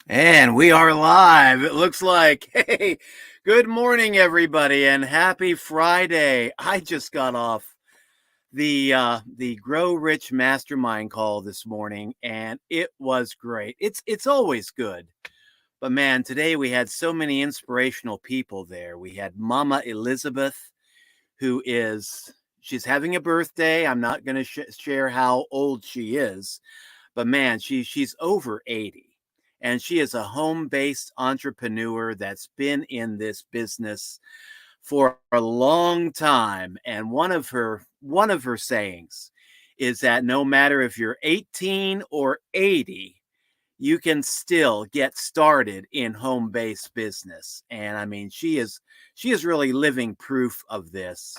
And we are live. It looks like, hey, good morning, everybody, and happy Friday. I just got off the Grow Rich Mastermind call this morning, and it was great. It's always good, but man, today we had so many inspirational people there. We had Mama Elizabeth, who is she's having a birthday. I'm not going to share how old she is, but man, she's over 80, and she is a home-based entrepreneur that's been in this business for a long time. And one of her sayings is that no matter if you're 18 or 80, you can still get started in home-based business. And I mean, she is really living proof of this.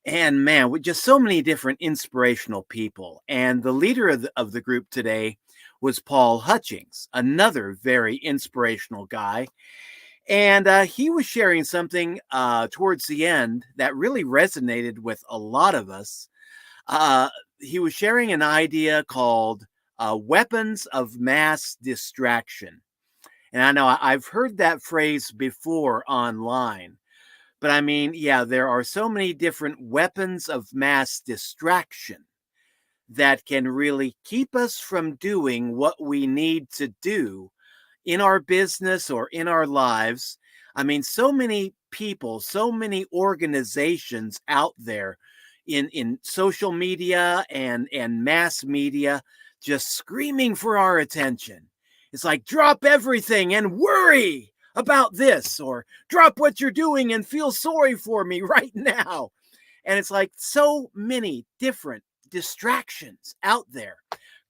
And man, with just so many different inspirational people. And the leader of the group today was Paul Hutchings, another very inspirational guy. And he was sharing something towards the end that really resonated with a lot of us. He was sharing an idea called weapons of mass distraction. And I know I've heard that phrase before online. But I mean, yeah, there are so many different weapons of mass distraction that can really keep us from doing what we need to do in our business or in our lives. I mean, so many people, so many organizations out there in social media and mass media just screaming for our attention. It's like drop everything and worry about this, or drop what you're doing and feel sorry for me right now. And it's like so many different distractions out there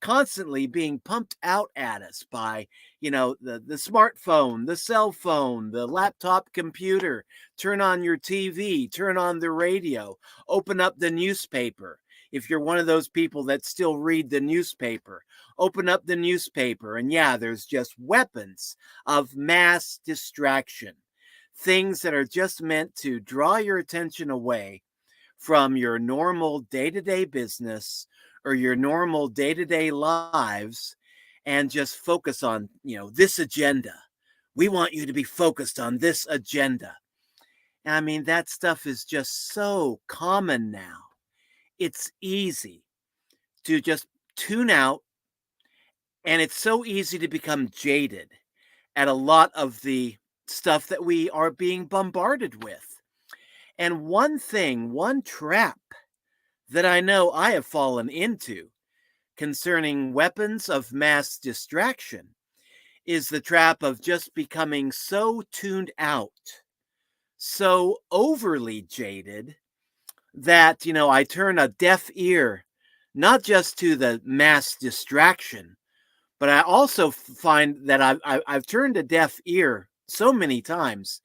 constantly being pumped out at us by, the smartphone, the cell phone, the laptop computer. Turn on your TV, turn on the radio, open up the newspaper. If you're one of those people that still read the newspaper, open up the newspaper, and yeah, there's just weapons of mass distraction, things that are just meant to draw your attention away from your normal day-to-day business or your normal day-to-day lives, and just focus on, this agenda. We want you to be focused on this agenda. And I mean, that stuff is just so common now. It's easy to just tune out, and it's so easy to become jaded at a lot of the stuff that we are being bombarded with. And one trap that I know I have fallen into concerning weapons of mass distraction is the trap of just becoming so tuned out, so overly jaded that, I turn a deaf ear not just to the mass distraction, but I also find that I've turned a deaf ear so many times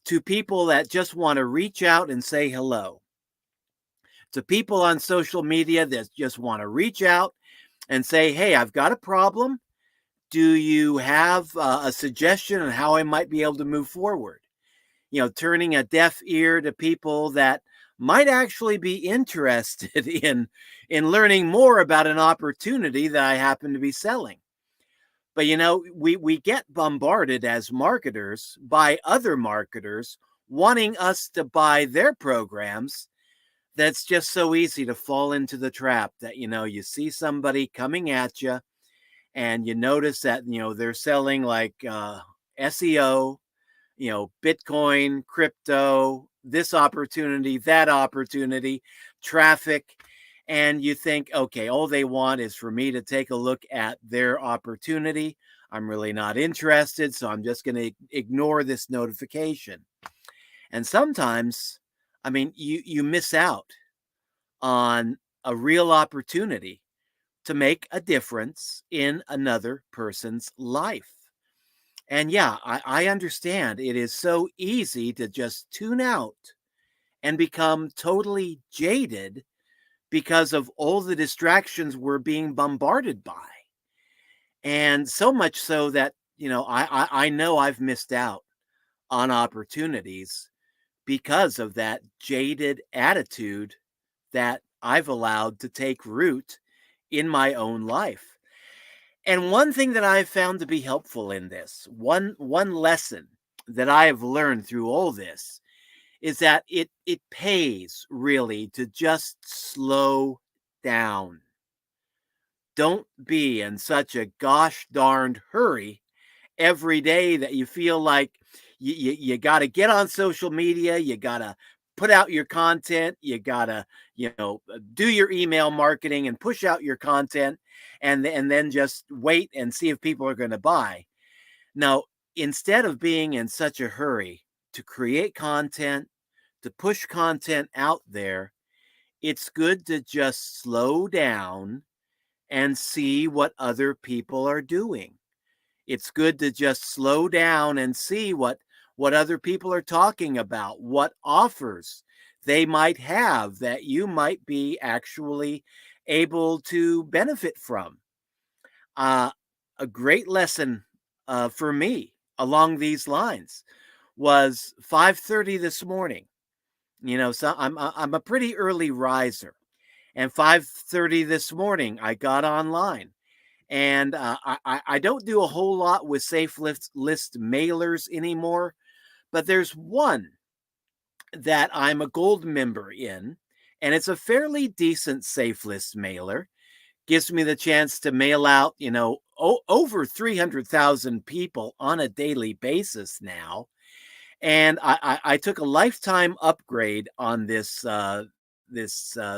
to people that just want to reach out and say hello, to people on social media that just want to reach out and say, hey, I've got a problem. Do you have a suggestion on how I might be able to move forward? Turning a deaf ear to people that might actually be interested in learning more about an opportunity that I happen to be selling. But we get bombarded as marketers by other marketers wanting us to buy their programs. That's just so easy to fall into the trap that, you see somebody coming at you, and you notice that, they're selling like SEO, Bitcoin, crypto, this opportunity, that opportunity, traffic. And you think, okay, all they want is for me to take a look at their opportunity. I'm really not interested, so I'm just going to ignore this notification. And sometimes, I mean, you miss out on a real opportunity to make a difference in another person's life. And yeah, I understand it is so easy to just tune out and become totally jaded because of all the distractions we're being bombarded by. And so much so that, I know I've missed out on opportunities because of that jaded attitude that I've allowed to take root in my own life. And one thing that I've found to be helpful in this, one lesson that I have learned through all this is that it pays really to just slow down. Don't be in such a gosh darned hurry every day that you feel like you got to get on social media, you got to put out your content, you got to, do your email marketing and push out your content and then just wait and see if people are going to buy. Now, instead of being in such a hurry to create content, to push content out there, it's good to just slow down and see what other people are doing. It's good to just slow down and see what other people are talking about, what offers they might have that you might be actually able to benefit from. Uh, a great lesson for me along these lines was 5:30 this morning. So I'm a pretty early riser, and 5:30 this morning I got online. And I don't do a whole lot with safe list mailers anymore, but there's one that I'm a gold member in, and it's a fairly decent safe list mailer. Gives me the chance to mail out, over 300,000 people on a daily basis now. And I took a lifetime upgrade on this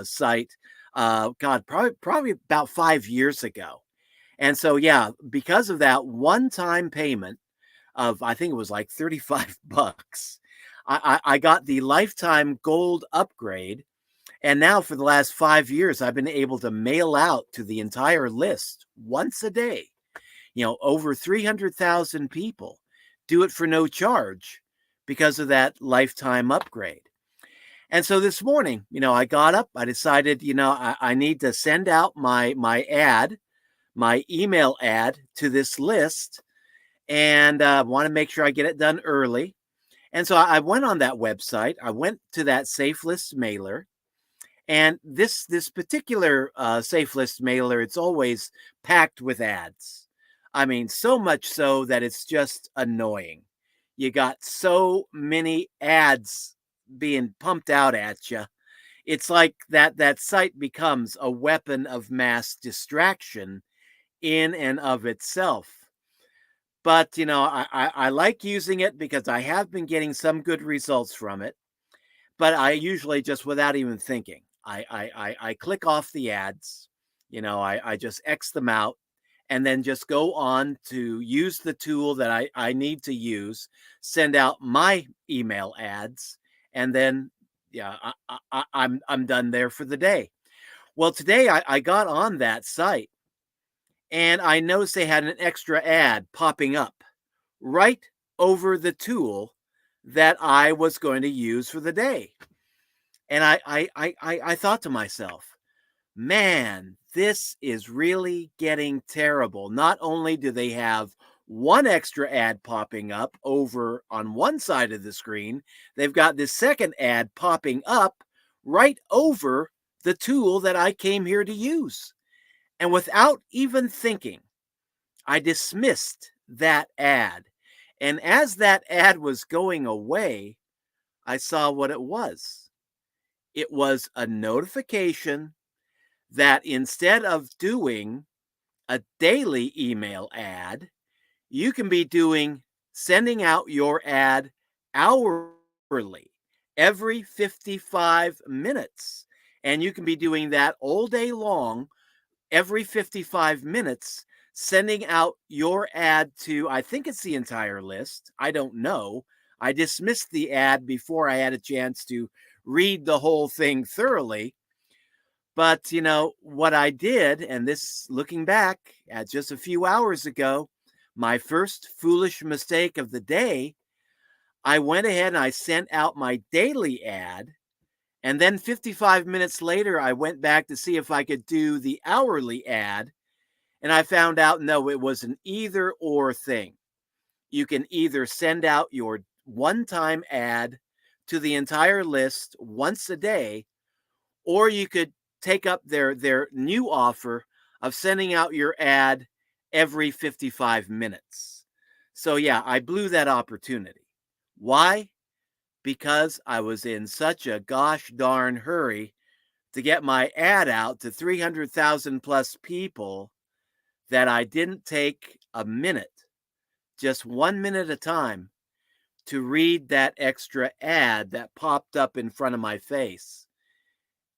site. God, probably about 5 years ago. And so, yeah, because of that one-time payment of, I think it was like 35 bucks, I got the lifetime gold upgrade. And now for the last 5 years, I've been able to mail out to the entire list once a day, over 300,000 people do it for no charge because of that lifetime upgrade. And so this morning, I got up, I decided, I need to send out my email ad to this list, and want to make sure I get it done early. And so I went on that website. I went to that safe list mailer, and this particular safe list mailer, it's always packed with ads. I mean, so much so that it's just annoying. You got so many ads being pumped out at you. It's like that site becomes a weapon of mass distraction in and of itself. But, I like using it because I have been getting some good results from it. But I usually just without even thinking, I click off the ads, I just X them out and then just go on to use the tool that I need to use, send out my email ads, and then yeah, I'm done there for the day. Well, today I got on that site and I noticed they had an extra ad popping up right over the tool that I was going to use for the day. And I thought to myself, man, this is really getting terrible. Not only do they have one extra ad popping up over on one side of the screen, they've got this second ad popping up right over the tool that I came here to use. And without even thinking, I dismissed that ad. And as that ad was going away, I saw what it was. It was a notification that instead of doing a daily email ad, you can be sending out your ad hourly, every 55 minutes. And you can be doing that all day long, every 55 minutes, sending out your ad to, I think it's the entire list. I don't know. I dismissed the ad before I had a chance to read the whole thing thoroughly. But, what I did, and this looking back at just a few hours ago, my first foolish mistake of the day, I went ahead and I sent out my daily ad. And then 55 minutes later, I went back to see if I could do the hourly ad. And I found out, no, it was an either or thing. You can either send out your one-time ad to the entire list once a day, or you could take up their new offer of sending out your ad every 55 minutes. So yeah, I blew that opportunity. Why? Because I was in such a gosh darn hurry to get my ad out to 300,000 plus people that I didn't take a minute, just 1 minute at a time, to read that extra ad that popped up in front of my face.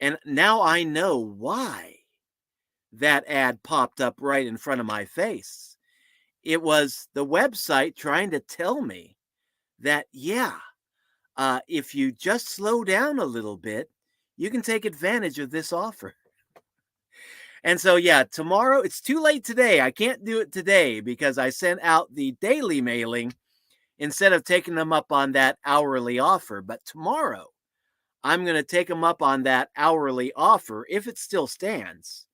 And now I know why that ad popped up right in front of my face. It was the website trying to tell me that, yeah, if you just slow down a little bit, you can take advantage of this offer. And so, yeah, tomorrow, it's too late today. I can't do it today because I sent out the daily mailing instead of taking them up on that hourly offer. But tomorrow, I'm going to take them up on that hourly offer if it still stands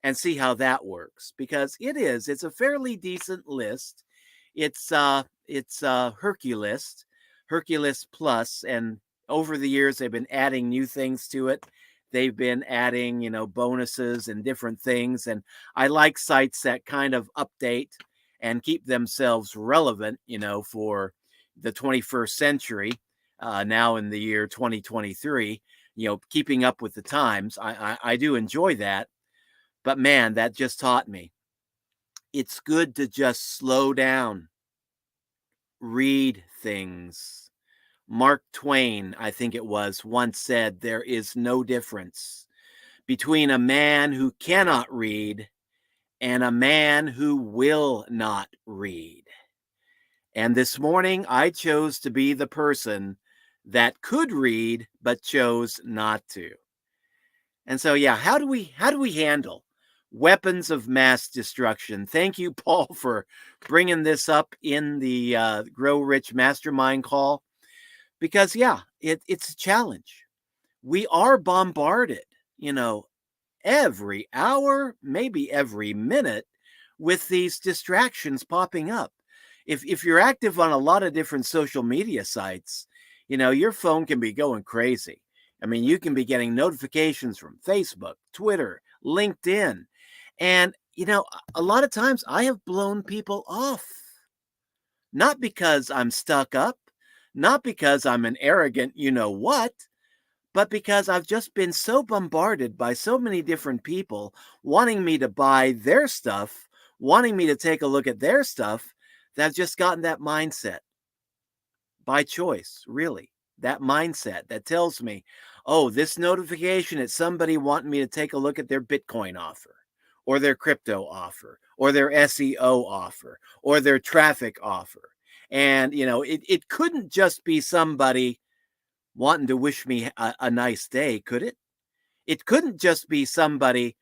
and see how that works, because it's a fairly decent list. It's Hercules Plus, and over the years they've been adding new things to it. They've been adding, bonuses and different things, and I like sites that kind of update and keep themselves relevant, for the 21st century. Now in the year 2023, keeping up with the times. I do enjoy that. But man, that just taught me it's good to just slow down, read things. Mark Twain, I think it was, once said, there is no difference between a man who cannot read and a man who will not read. And this morning, I chose to be the person that could read but chose not to. And so, yeah, how do we handle weapons of mass destruction? Thank you, Paul, for bringing this up in the Grow Rich Mastermind call, because yeah, it's a challenge. We are bombarded, every hour, maybe every minute, with these distractions popping up. If you're active on a lot of different social media sites, your phone can be going crazy. I mean, you can be getting notifications from Facebook, Twitter, LinkedIn. And, a lot of times I have blown people off. Not because I'm stuck up, not because I'm an arrogant what, but because I've just been so bombarded by so many different people wanting me to buy their stuff, wanting me to take a look at their stuff, that I've just gotten that mindset by choice, really. That mindset that tells me, oh, this notification is somebody wanting me to take a look at their Bitcoin offer or their crypto offer or their SEO offer or their traffic offer. And, it couldn't just be somebody wanting to wish me a nice day, could it? It couldn't just be somebody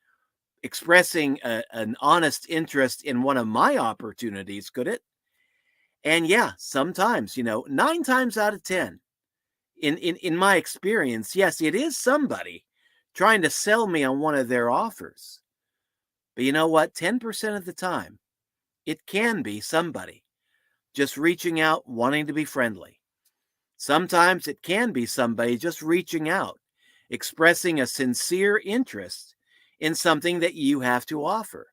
expressing an honest interest in one of my opportunities, could it? And yeah, sometimes, 9 times out of 10, in my experience, yes, it is somebody trying to sell me on one of their offers. But you know what? 10% of the time, it can be somebody just reaching out, wanting to be friendly. Sometimes it can be somebody just reaching out, expressing a sincere interest in something that you have to offer.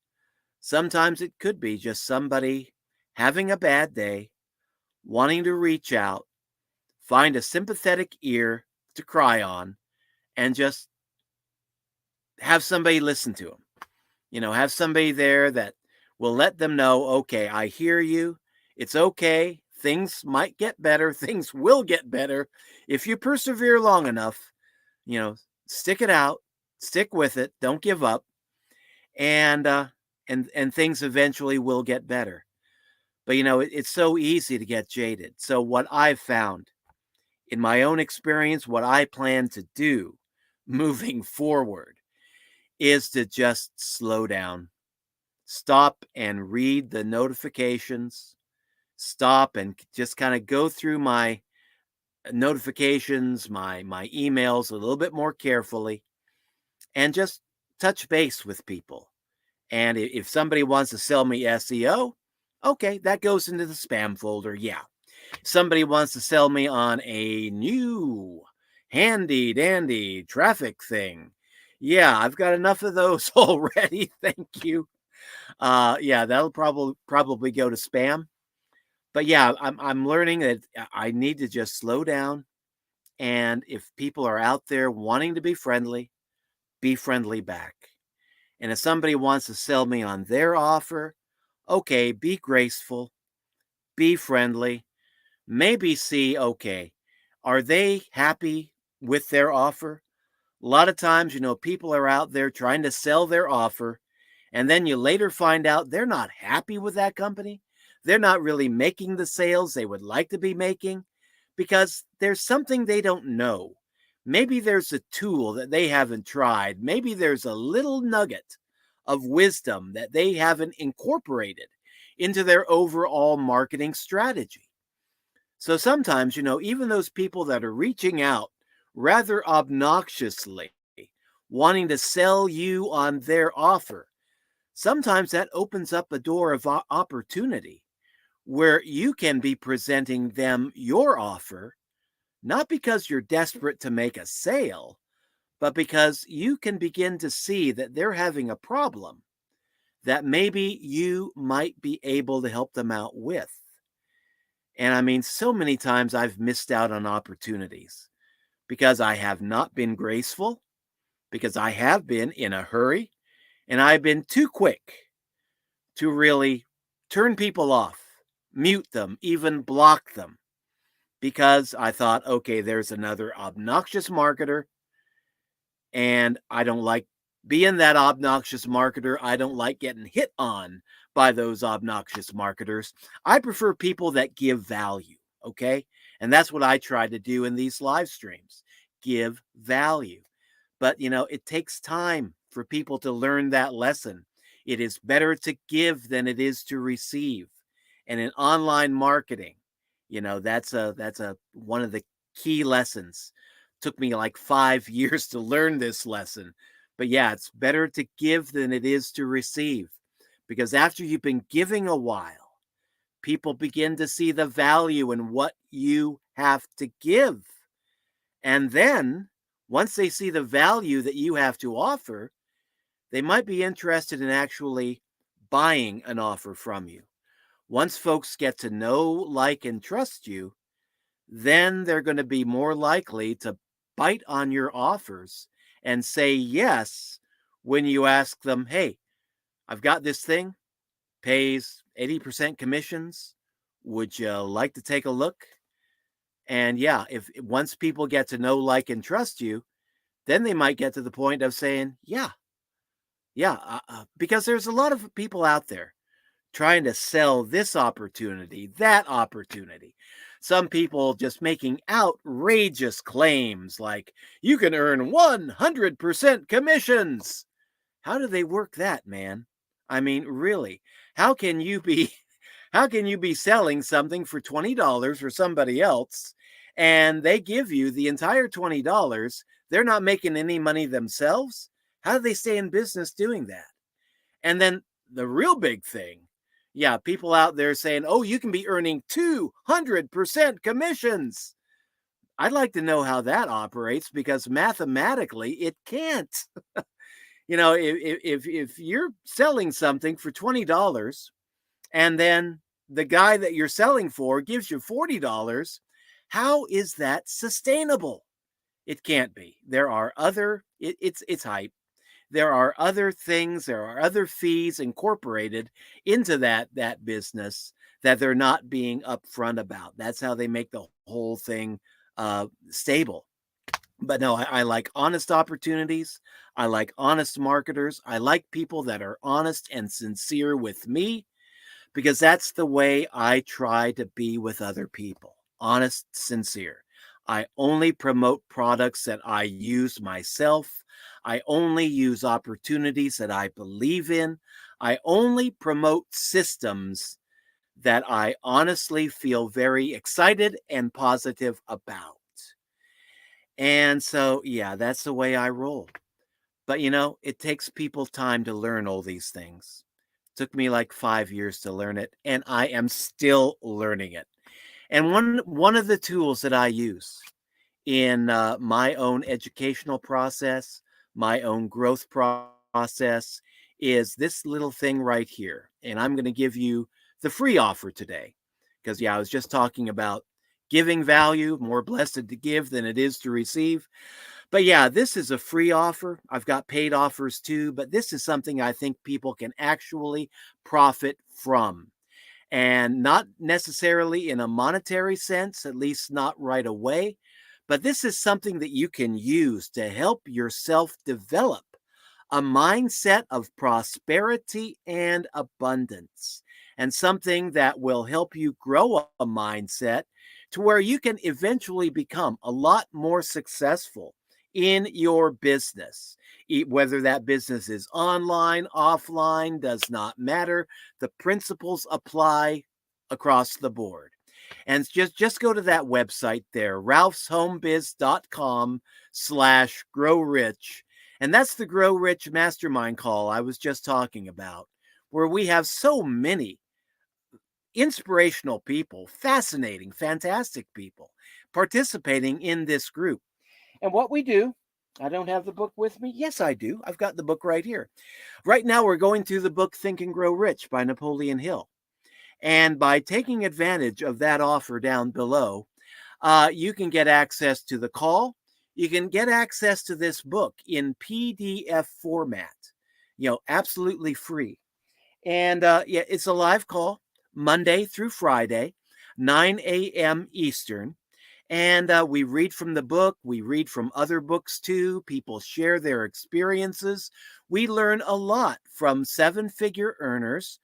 Sometimes it could be just somebody having a bad day, wanting to reach out, find a sympathetic ear to cry on, and just have somebody listen to them. Have somebody there that will let them know, okay, I hear you. It's okay. Things might get better. Things will get better if you persevere long enough. Stick it out, stick with it, don't give up, and things eventually will get better. But it's so easy to get jaded. So what I've found in my own experience, what I plan to do moving forward is to just slow down, stop and read the notifications, stop and just kind of go through my notifications, my emails a little bit more carefully, and just touch base with people. And if somebody wants to sell me SEO, okay, that goes into the spam folder. Yeah. Somebody wants to sell me on a new handy dandy traffic thing. Yeah, I've got enough of those already. Thank you. Yeah, that'll probably go to spam. But yeah, I'm learning that I need to just slow down, and if people are out there wanting to be friendly back. And if somebody wants to sell me on their offer, okay, be graceful, be friendly, maybe see, okay, are they happy with their offer? A lot of times, people are out there trying to sell their offer, and then you later find out they're not happy with that company. They're not really making the sales they would like to be making because there's something they don't know. Maybe there's a tool that they haven't tried. Maybe there's a little nugget of wisdom that they haven't incorporated into their overall marketing strategy. So sometimes, even those people that are reaching out rather obnoxiously, wanting to sell you on their offer, sometimes that opens up a door of opportunity where you can be presenting them your offer, not because you're desperate to make a sale, but because you can begin to see that they're having a problem that maybe you might be able to help them out with. And I mean, so many times I've missed out on opportunities because I have not been graceful, because I have been in a hurry, and I've been too quick to really turn people off, mute them, even block them, because I thought, okay, there's another obnoxious marketer, and I don't like being that obnoxious marketer. I don't like getting hit on by those obnoxious marketers. I prefer people that give value, okay? And that's what I try to do in these live streams, give value. But, it takes time for people to learn that lesson. It is better to give than it is to receive. And in online marketing, that's a one of the key lessons. Took me like 5 years to learn this lesson. But yeah, it's better to give than it is to receive. Because after you've been giving a while, people begin to see the value in what you have to give. And then once they see the value that you have to offer, they might be interested in actually buying an offer from you. Once folks get to know, like, and trust you, then they're going to be more likely to bite on your offers and say yes when you ask them, hey, I've got this thing, pays 80% commissions. Would you like to take a look? And yeah, if once people get to know, like, and trust you, then they might get to the point of saying, because there's a lot of people out there trying to sell this opportunity, that opportunity. Some people just making outrageous claims like you can earn 100% commissions. How do they work that, man? I mean, really, how can you be how can you be selling something for $20 for somebody else and they give you the entire $20? They're not making any money themselves. How do they stay in business doing that? And then the real big thing, yeah, people out there saying, oh, you can be earning 200% commissions. I'd like to know how that operates because mathematically it can't. If you're selling something for $20 and then the guy that you're selling for gives you $40, how is that sustainable? It can't be. There are it's hype. There are other things, there are other fees incorporated into that business that they're not being upfront about. That's how they make the whole thing stable. But no, I like honest opportunities. I like honest marketers. I like people that are honest and sincere with me because that's the way I try to be with other people. Honest, sincere. I only promote products that I use myself. I only use opportunities that I believe in. I only promote systems that I honestly feel very excited and positive about. And so, yeah, that's the way I roll. But it takes people time to learn all these things. Took me like 5 years to learn it, and I am still learning it. And one of the tools that I use in my own educational process, my own growth process, is this little thing right here. And I'm going to give you the free offer today. Because, yeah, I was just talking about giving value, more blessed to give than it is to receive. But yeah, this is a free offer. I've got paid offers too, but this is something I think people can actually profit from. And not necessarily in a monetary sense, at least not right away. But this is something that you can use to help yourself develop a mindset of prosperity and abundance, and something that will help you grow a mindset to where you can eventually become a lot more successful in your business. Whether that business is online, offline, does not matter. The principles apply across the board. And just go to that website there, ralphshomebiz.com/grow rich. And that's the Grow Rich Mastermind call I was just talking about, where we have so many inspirational people, fascinating, fantastic people participating in this group. And what we do, I don't have the book with me. Yes, I do. I've got the book right here. Right now, we're going through the book Think and Grow Rich by Napoleon Hill. And by taking advantage of that offer down below, you can get access to the call. You can get access to this book in PDF format, absolutely free. And yeah, it's a live call Monday through Friday, 9 a.m. Eastern. And we read from the book. We read from other books too. People share their experiences. We learn a lot from seven-figure earners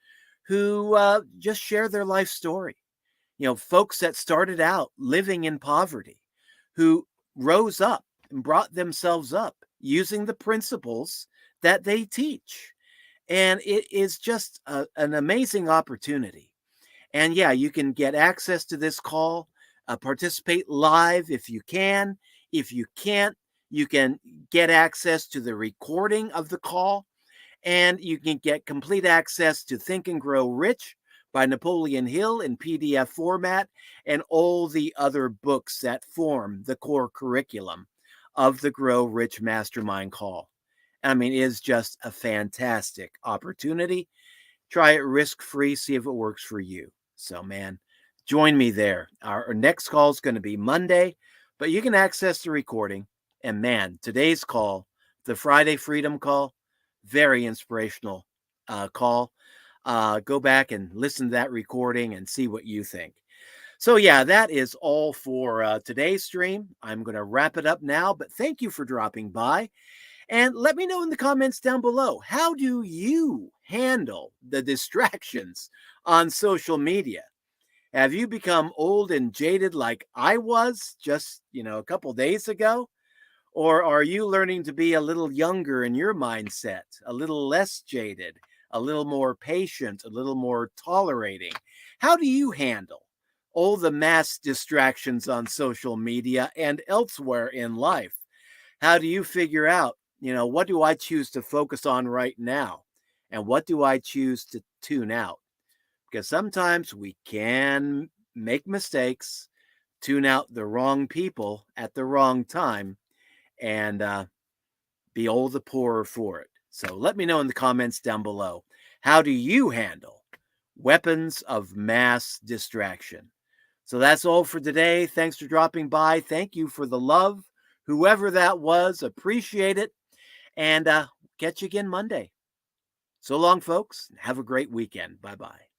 who just share their life story. Folks that started out living in poverty, who rose up and brought themselves up using the principles that they teach. And it is just an amazing opportunity. And yeah, you can get access to this call, participate live if you can. If you can't, you can get access to the recording of the call, and you can get complete access to Think and Grow Rich by Napoleon Hill in PDF format, and all the other books that form the core curriculum of the Grow Rich Mastermind call. I mean, it is just a fantastic opportunity. Try it risk-free, see if it works for you. So, man, join me there. Our next call is going to be Monday, but you can access the recording. And man, today's call, the Friday Freedom call, very inspirational call. Go back and listen to that recording and see what you think. So yeah, that is all for today's stream. I'm going to wrap it up now, but thank you for dropping by. And let me know in the comments down below, how do you handle the distractions on social media? Have you become old and jaded like I was just, a couple days ago? Or are you learning to be a little younger in your mindset, a little less jaded, a little more patient, a little more tolerating? How do you handle all the mass distractions on social media and elsewhere in life? How do you figure out, what do I choose to focus on right now? And what do I choose to tune out? Because sometimes we can make mistakes, tune out the wrong people at the wrong time, and be all the poorer for it. So let me know in the comments down below. How do you handle weapons of mass distraction? So that's all for today. Thanks for dropping by. Thank you for the love. Whoever that was, appreciate it. And catch you again Monday. So long, folks. Have a great weekend. Bye-bye.